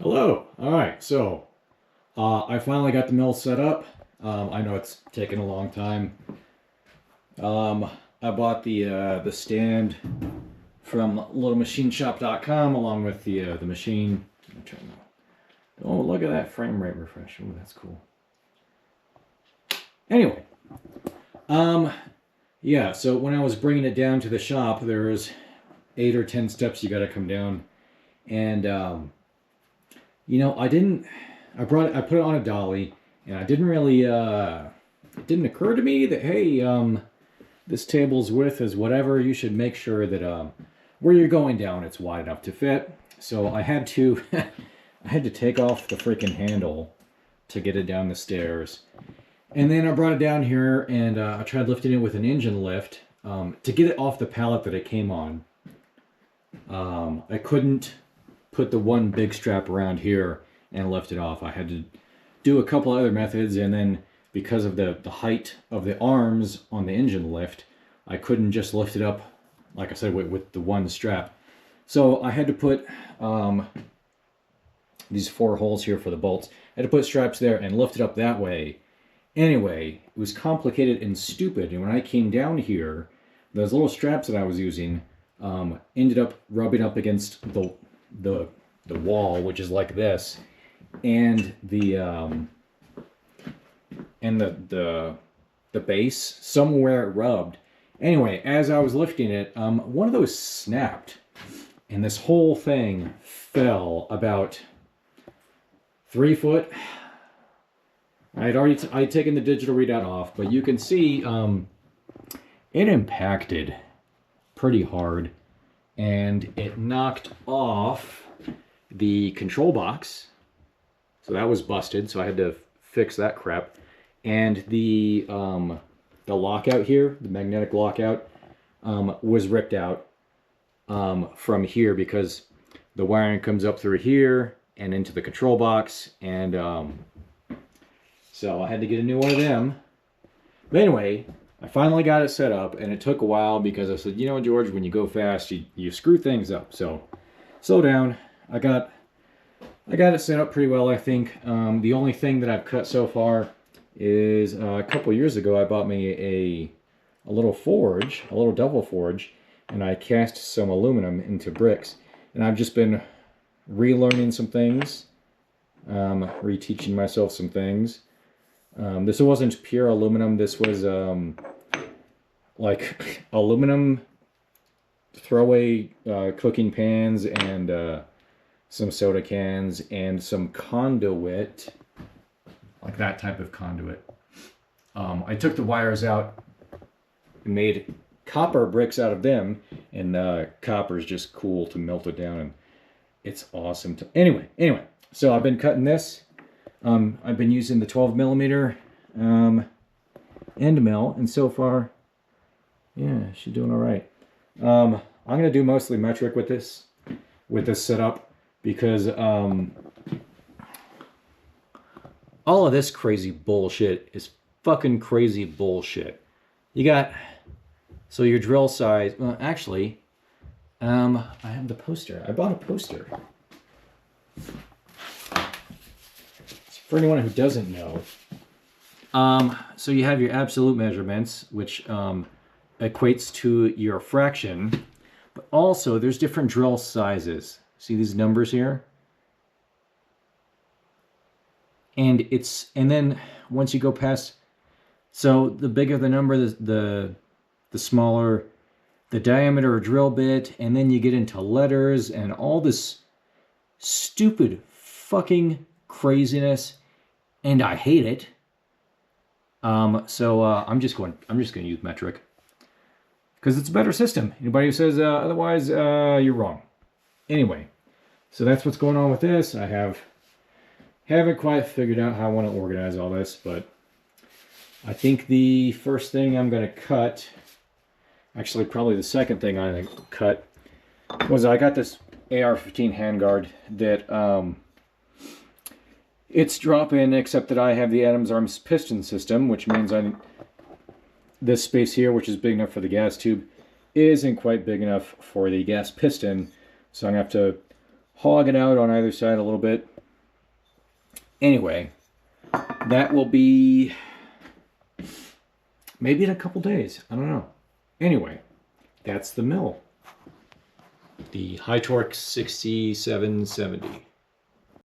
Hello. All right, so I finally got the mill set up. I know it's taken a long time. I bought the stand from littlemachineshop.com along with the machine. Oh, look at that frame rate refresh. Oh, that's cool. Anyway, yeah. So when I was bringing it down to the shop, there was 8 or 10 steps you got to come down, and you know, I put it on a dolly, and I didn't really, it didn't occur to me that, hey, this table's width is whatever, you should make sure that, where you're going down, it's wide enough to fit. So I had to, I had to take off the freaking handle to get it down the stairs. And then I brought it down here, and I tried lifting it with an engine lift, to get it off the pallet that it came on. I couldn't put the one big strap around here and lift it off. I had to do a couple other methods, and then because of the height of the arms on the engine lift, I couldn't just lift it up, like I said, with the one strap. So I had to put these 4 holes here for the bolts. I had to put straps there and lift it up that way. Anyway, it was complicated and stupid, and when I came down here, those little straps that I was using ended up rubbing up against the wall, which is like this, and the base, somewhere it rubbed. Anyway, as I was lifting it, one of those snapped, and this whole thing fell about 3 foot. I'd taken the digital readout off, but you can see it impacted pretty hard, and it knocked off the control box, so that was busted, so I had to fix that crap. And the lockout here, the magnetic lockout, was ripped out from here because the wiring comes up through here and into the control box, and so I had to get a new one of them. But anyway, I finally got it set up, and it took a while because I said, you know, George, when you go fast, you screw things up. So slow down. I got it set up pretty well, I think. The only thing that I've cut so far is a couple years ago I bought me a little forge, a little double forge, and I cast some aluminum into bricks. And I've just been relearning some things, reteaching myself some things. This wasn't pure aluminum. This was like aluminum throwaway cooking pans and some soda cans and some conduit, like that type of conduit. I took the wires out and made copper bricks out of them, and copper is just cool to melt it down, and it's awesome. Anyway, so I've been cutting this. I've been using the 12mm end mill, and so far, yeah, she's doing all right. I'm gonna do mostly metric with this setup because all of this crazy bullshit is fucking crazy bullshit. You got, so your drill size, well, actually, I have the poster. I bought a poster. For anyone who doesn't know, so you have your absolute measurements, which equates to your fraction, but also there's different drill sizes. See these numbers here? And then once you go past, so the bigger the number, the smaller the diameter of drill bit, and then you get into letters and all this stupid fucking craziness, and I hate it. So I'm just gonna use metric because it's a better system. Anybody who says otherwise, you're wrong. Anyway, so that's what's going on with this. I haven't quite figured out how I want to organize all this, but I think the first thing I'm gonna cut, actually probably the second thing I'm gonna cut, was I got this AR-15 handguard that it's drop-in, except that I have the Adams Arms piston system, which means this space here, which is big enough for the gas tube, isn't quite big enough for the gas piston. So I'm going to have to hog it out on either side a little bit. Anyway, that will be maybe in a couple days. I don't know. Anyway, that's the mill. The HiTorque 6770.